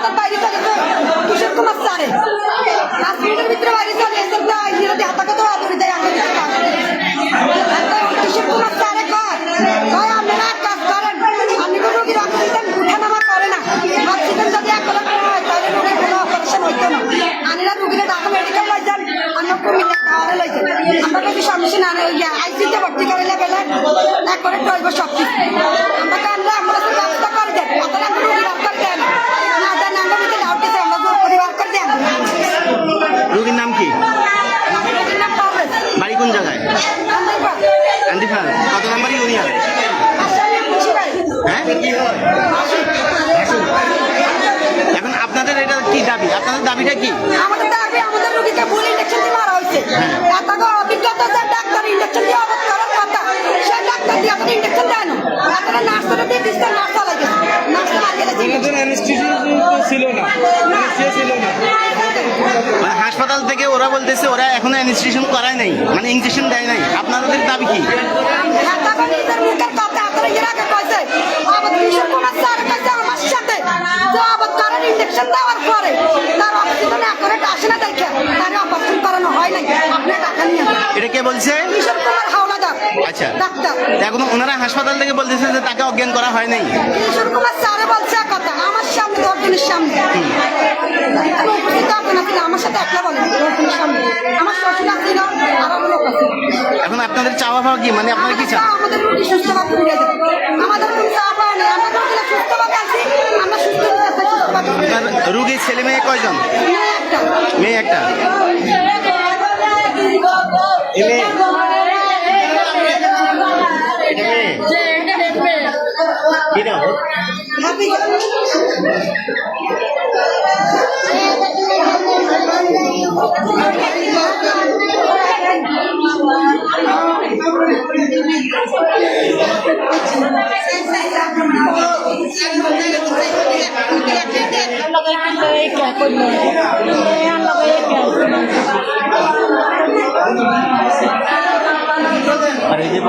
হাসপাতাল বাইরে চলে গেছে কিশোর কুমার স্যারে 5 মিনিটের ভিতরে বাইরে চলে এসে ইংরেজি হাতাকে তো আদরি দেয় আমি কিশোর কুমার স্যারে কয় আপনারা এক কাজ করেন আপনি কোনো রোগীর অক্সিজেন উঠে নামা করে না অক্সিজেন যদি এক করে হয় তাহলে রোগীর কোনো অপারেশন হইতো না আনিরা রোগীরা ঢাকা মেডিকেল লইছেন অন্য কুমিল্লা টাওয়ারে লইছেন আমরা যদি সম্মুখীন আইসিতে ভর্তি করে গেলে এক করে টলব সব কিছু আমরা কানলে আমরা তো ব্যবস্থা করে দেন আপনারা রোগীর অপকার দেন না দেন আমরা যদি ডাউটিতে আমরা জোর করে অপকার দেন। রোগীর নাম কি? রোগীর নাম পাবেন। বাড়ি কোন জায়গায়? আন্দিফাল। কত নম্বর ইউনিয়ন? হ্যাঁ, এখন আপনাদের এটা কি দাবি? আপনাদের দাবিটা কি? আমাদের দাবি আমাদের রোগীকে ভুল ইনজেকশন দিয়ে মারা হয়েছে এত অভিজ্ঞতা যে ডাক্তার ইনজেকশন দিয়ে অবধ করার কথা সেই ডাক্তার দিয়ে আপনার ইনজেকশন দেয় না আপনারা নার্সরা দিয়ে দিচ্ছে নার্স চালাই গেছে নার্স মারা গেছে ছিল না মানে হাসপাতাল থেকে ওরা বলতেছে ওরা এখনো অ্যাডমিনিস্ট্রেশন করায় নাই, মানে ইনজেকশন দেয় নাই। আপনাদের দাবি কি? নিজের মুখের কথা আপনারা এর আগে কইছে আবার কিশোর কুমার স্যার কাছে আমার সাথে যে আবার কারণ ইনজেকশন দেওয়ার পরে তার অক্সিজেন একরে আসে না দেখে তার অপারেশন করানো হয় নাই আপনি টাকা নিয়ে এটা কে বলছে? কিশোর কুমার হাওলাদার। আচ্ছা, ডাক্তার এখন ওনারা হাসপাতাল থেকে বলতেছে যে তাকে অজ্ঞান করা হয় নাই। কিশোর কুমার স্যারে বলছে কথা আমার সামনে দর্শনের সামনে আমি উপস্থিত থাকতে না আমার সাথে একলা বলেন দর্শনের সামনে আমার শ্বশুর আছে না আরো লোক আছে। এখন আপনাদের চাওয়া পাওয়া কি, মানে আপনারা কি চান? আমাদের রোগী সুস্থভাবে ফিরে যাবে আমাদের কোনো চাওয়া পাওয়া নেই আমরা রোগীরা সুস্থভাবে আছি আমরা সুস্থভাবে আপনার রোগীর ছেলে মেয়ে কয়জন? একটা মেয়ে একটা। কি নাম? আর এই যে